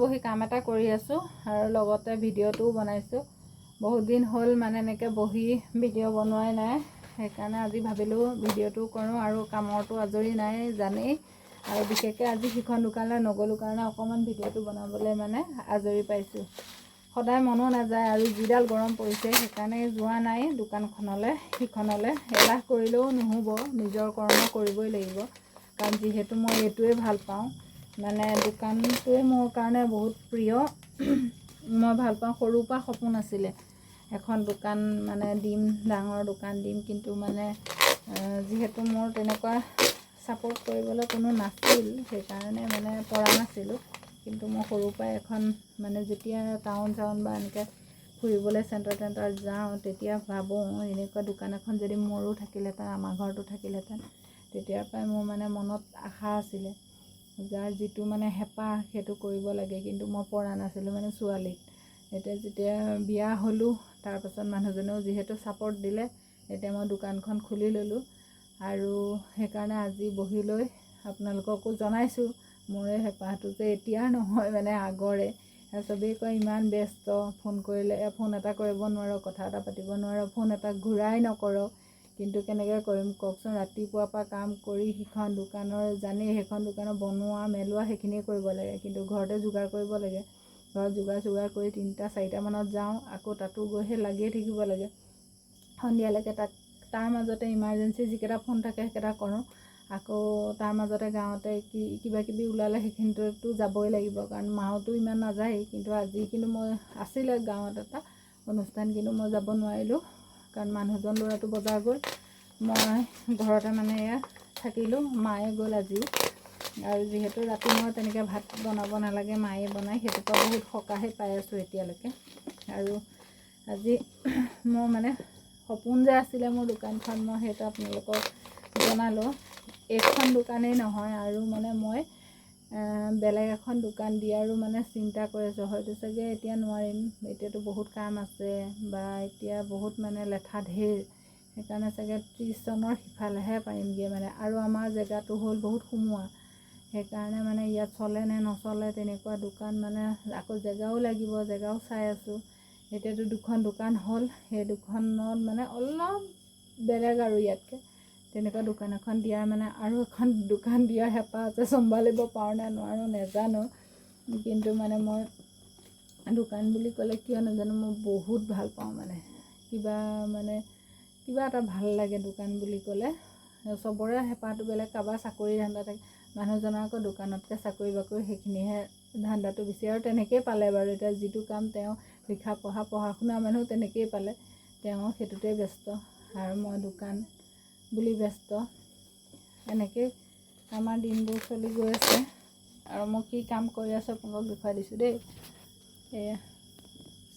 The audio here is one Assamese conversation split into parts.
বহি কাম এটা কৰি আছোঁ আৰু লগতে ভিডিঅ'টোও বনাইছোঁ। বহুত দিন হ'ল মানে এনেকৈ বহি ভিডিঅ' বনোৱাই নাই, সেইকাৰণে আজি ভাবিলোঁ ভিডিঅ'টো কৰোঁ। আৰু কামৰটো আজৰি নাই জানেই, আৰু বিশেষকৈ আজি সিখন দোকানলৈ নগ'লোঁ কাৰণে অকণমান ভিডিঅ'টো বনাবলৈ মানে আজৰি পাইছোঁ। সদায় মনো নাযায় আৰু যিডাল গৰম পৰিছে সেইকাৰণে যোৱা নাই দোকানখনলৈ সিখনলৈ। এলাহ কৰিলেও নহ'ব, নিজৰ কৰ্ম কৰিবই লাগিব, কাৰণ যিহেতু মই এইটোৱে ভাল পাওঁ। মানে দোকানটোৱে মোৰ কাৰণে বহুত প্ৰিয়। মই ভাল পাওঁ, সৰুৰ পৰা সপোন আছিলে এখন দোকান মানে দিম, ডাঙৰ দোকান দিম, কিন্তু মানে যিহেতু মোৰ তেনেকুৱা ছাপোৰ্ট কৰিবলৈ কোনো নাছিল সেইকাৰণে মানে পৰা নাছিলোঁ। কিন্তু মই সৰুৰ পৰাই এখন মানে যেতিয়া টাউন বা এনেকৈ ফুৰিবলৈ চেণ্টাৰ যাওঁ তেতিয়া ভাবোঁ এনেকুৱা দোকান এখন যদি মোৰো থাকিলেহেঁতেন, আমাৰ ঘৰতো থাকিলেহেঁতেন। তেতিয়াৰ পৰাই মোৰ মানে মনত আশা আছিলে, যাৰ যিটো মানে হেঁপাহ সেইটো কৰিব লাগে, কিন্তু মই পৰা নাছিলোঁ মানে ছোৱালীত। এতিয়া যেতিয়া বিয়া হ'লোঁ তাৰপাছত মানুহজনেও যিহেতু ছাপোৰ্ট দিলে, এতিয়া মই দোকানখন খুলি ল'লোঁ। আৰু সেইকাৰণে আজি বহি লৈ আপোনালোককো জনাইছোঁ মোৰ এই হেঁপাহটো যে এতিয়া নহয়, মানে আগৰে। চবেই কয় ইমান ব্যস্ত, ফোন কৰিলে ফোন এটা কৰিব নোৱাৰোঁ, কথা এটা পাতিব নোৱাৰোঁ, ফোন এটা ঘূৰাই নকৰোঁ। কিন্তু কেনেকৈ কৰিম কওকচোন, ৰাতিপুৱাৰ পৰা কাম কৰি সিখন দোকানৰ জানেই, সেইখন দোকানৰ বনোৱা মেলোৱা সেইখিনিয়ে কৰিব লাগে, কিন্তু ঘৰতে যোগাৰ কৰিব লাগে। ঘৰত যোগাৰ কৰি 3টা-4টা মানত যাওঁ, আকৌ তাতো গৈ সেই লাগিয়ে থাকিব লাগে সন্ধিয়ালৈকে। তাৰ মাজতে ইমাৰ্জেঞ্চি যিকেইটা ফোন থাকে সেইকেইটা কৰোঁ। আকৌ তাৰ মাজতে গাঁৱতে কিবা কিবি ওলালে সেইখিনিতো যাবই লাগিব, কাৰণ মাওতো ইমান নাযায়েই। কিন্তু আজি মই আছিলে গাঁৱত এটা অনুষ্ঠান, কিন্তু মই যাব নোৱাৰিলোঁ কাৰণ মানুহজন ল'ৰাটো বজাৰ গ'ল, মই ঘৰতে মানে এয়া থাকিলোঁ। মায়ে গ'ল আজিও, আৰু যিহেতু ৰাতি মই তেনেকৈ ভাত বনাব নালাগে, মায়ে বনায়, সেইটোৰ পৰা বহুত সকাহে পাই আছোঁ এতিয়ালৈকে। আৰু আজি মোৰ মানে সপোন যে আছিলে মোৰ দোকানখন, মই সেইটো আপোনালোকক জনালোঁ। এইখন দোকানেই নহয়, আৰু মানে মই বেলেগ এখন দোকান দিয়াৰো মানে চিন্তা কৰি আছোঁ। হয়তো চাগে এতিয়া নোৱাৰিম, এতিয়াতো বহুত কাম আছে, বা এতিয়া বহুত মানে লেঠা ঢেৰ, সেইকাৰণে চাগে 30 চনৰ সিফালেহে পাৰিমগৈ মানে। আৰু আমাৰ জেগাটো হ'ল বহুত সোমোৱা, সেইকাৰণে মানে ইয়াত চলে নে নচলে তেনেকুৱা দোকান মানে, আকৌ জেগাও লাগিব, জেগাও চাই আছোঁ। এতিয়াতো 2খন দোকান হ'ল, সেই দুখনত মানে অলপ বেলেগ আৰু ইয়াতকৈ তেনেকুৱা দোকান এখন দিয়াৰ মানে আৰু এখন দোকান দিয়াৰ হেঁপাহ আছে। চম্ভালিব পাৰোঁ নে নোৱাৰোঁ নেজানো, কিন্তু মানে মই দোকান বুলি ক'লে কিয় নাজানো মই বহুত ভাল পাওঁ। মানে কিবা এটা ভাল লাগে দোকান বুলি ক'লে। চবৰে হেঁপাহটো বেলেগ, কাৰোবাৰ চাকৰি ধান্দা থাকে, মানুহজনৰ আকৌ দোকানতকৈ চাকৰি বাকৰি সেইখিনিহে ধান্দাটো বেছি, আৰু তেনেকেই পালে বাৰু। এতিয়া যিটো কাম তেওঁ পঢ়া শুনা মানুহ তেনেকেই পালে, তেওঁ সেইটোতে ব্যস্ত, আৰু মই দোকান বুলি ব্যস্ত। এনেকেই আমাৰ দিনবোৰ চলি গৈ আছে। আৰু মই কি কাম কৰি আছোঁ আপোনালোকক দেখুৱাই দিছোঁ দেই। এয়া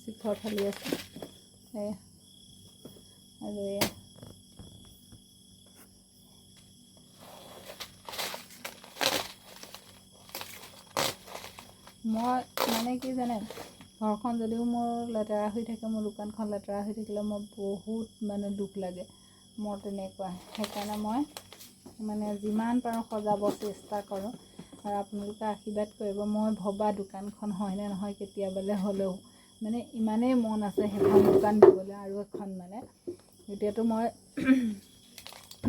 শিখৰ ফালি আছোঁ, এয়া, আৰু এয়া মই মানে কি জানে, ঘৰখন যদিও মোৰ লেতেৰা হৈ থাকে, মোৰ দোকানখন লেতেৰা হৈ থাকিলে মোৰ বহুত মানে দুখ লাগে, মোৰ তেনেকুৱা। সেইকাৰণে মই মানে যিমান পাৰোঁ সজাব চেষ্টা কৰোঁ, আৰু আপোনালোকে আশীৰ্বাদ কৰিব। মই ভবা দোকানখন হয়নে নহয় কেতিয়াবালৈ হ'লেও, মানে ইমানেই মন আছে সেইখন দোকান দিবলৈ। আৰু এখন মানে এতিয়াতো মই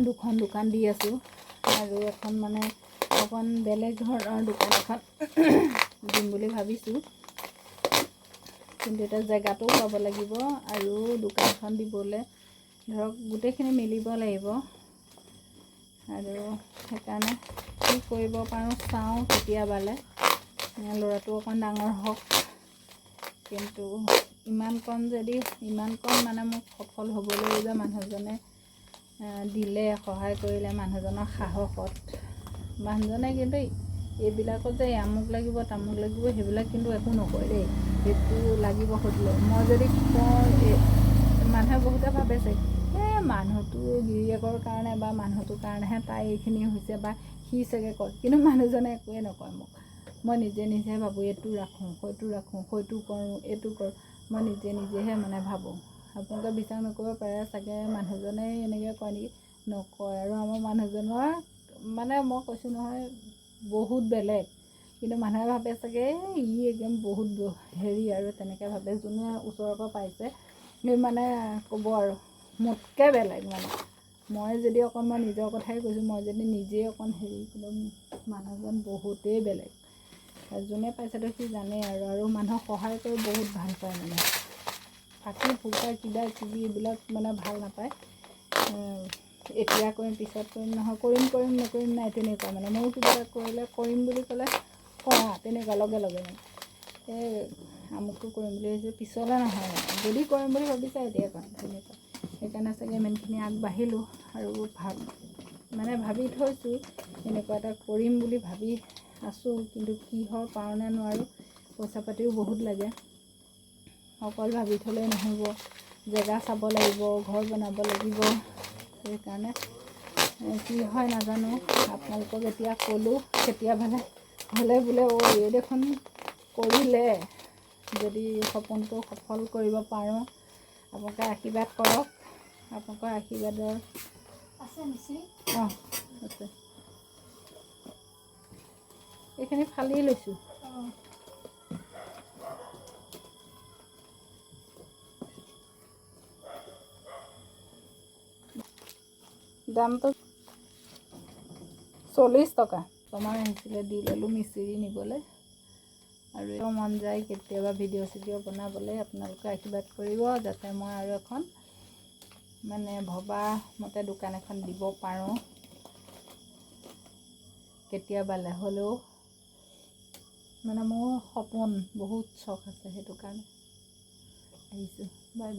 2খন দোকান দি আছোঁ, আৰু এখন মানে অকণ বেলেগ ধৰণৰ দোকান এখন দিম বুলি ভাবিছোঁ। কিন্তু এতিয়া জেগাটোও পাব লাগিব, আৰু দোকানখন দিবলৈ ধৰক গোটেইখিনি মিলিব লাগিব। আৰু সেইকাৰণে কি কৰিব পাৰোঁ চাওঁ কেতিয়াবালৈ, ল'ৰাটো অকণ ডাঙৰ হওক। কিন্তু ইমান কণ মানে মোক সফল হ'বলৈ যে মানুহজনে দিলে, সহায় কৰিলে, মানুহজনৰ সাহসত। মানুহজনে কিন্তু এইবিলাকত যে আমুক লাগিব তামুক লাগিব সেইবিলাক কিন্তু একো নকয় দেই, সেইটো লাগিব সুধিলে। মই যদি কওঁ, মানুহে বহুতে ভাবে চাগে মানুহটো গিৰিয়েকৰ কাৰণে বা মানুহটোৰ কাৰণেহে তাই এইখিনি হৈছে, বা সি চাগে কয়, কিন্তু মানুহজনে একোৱে নকয় মোক। মই নিজে ভাবোঁ, এইটো ৰাখোঁ, সেইটো কৰোঁ, এইটো কৰোঁ, মই নিজেহে মানে ভাবোঁ। আপোনালোকে বিশ্বাস নকৰিব পাৰে চাগে, মানুহজনে এনেকৈ কয় নেকি, নকয়। আৰু আমাৰ মানুহজনৰ মানে মই কৈছোঁ নহয় বহুত বেলেগ, কিন্তু মানুহে ভাবে চাগে ই একদম বহুত হেৰি আৰু তেনেকৈ ভাবে। যোনে ওচৰৰ পৰা পাইছে মানে ক'ব আৰু মোতকৈ বেলেগ মানে। মই যদি অকণ মই নিজৰ কথাই কৈছোঁ, মই যদি নিজেই অকণ হেৰি কিন্তু মানুহজন বহুতেই বেলেগ। যোনে পাইছেতো সি জানেই আৰু মানুহক সহায় কৰি বহুত ভাল পায় মানে। ফাঁকি ফুকা কিবা কিবি এইবিলাক মানে ভাল নাপায়। এতিয়া কৰিম পিছত কৰিম নহয়, কৰিম নকৰিম নাই তেনেকুৱা মানে। ময়ো কিবা এটা কৰিলে কৰিম বুলি ক'লে কৰা তেনেকুৱা লগে লগে মানে। এই আমুকটো কৰিম বুলি ভাবিছোঁ পিছলৈ নহয় মানে, যদি কৰিম বুলি ভাবিছা এতিয়া কৰিম তেনেকুৱা। সেইকাৰণে চাগে ইমানখিনি আগবাঢ়িলোঁ আৰু ভাবি থৈছোঁ এনেকুৱা এটা কৰিম বুলি ভাবি আছোঁ। কিন্তু কি হয় পাৰোঁ নে নোৱাৰোঁ, পইচা পাতিও বহুত লাগে। অকল ভাবি থ'লেই নহ'ব, জেগা চাব লাগিব, ঘৰ বনাব লাগিব। সেইকাৰণে কি হয় নাজানো। আপোনালোকক এতিয়া ক'লোঁ কেতিয়াবালে হ'লে বোলে এই দেখোন কৰিলে, যদি সপোনটো সফল কৰিব পাৰোঁ আপোনালোকে আশীৰ্বাদ কৰক। আপোনালোকৰ আশীৰ্বাদৰ আছে নিশ্চয়। অঁ আছে, এইখিনি ফালি লৈছোঁ। দামটো 40 টকা। তোমাৰ আহিছিলে দি ল'লোঁ মিচিৰি নিবলৈ। আৰু মন যায় কেতিয়াবা ভিডিঅ' চিডিঅ' বনাবলৈ। আপোনালোকে আশীৰ্বাদ কৰিব যাতে মই আৰু এখন মানে ভবা মতে দোকান এখন দিব পাৰোঁ কেতিয়াবালে হ'লেও। মানে মোৰ সপোন বহুত চখ আছে, সেইটো কাৰণে আহিছোঁ। Bye bye.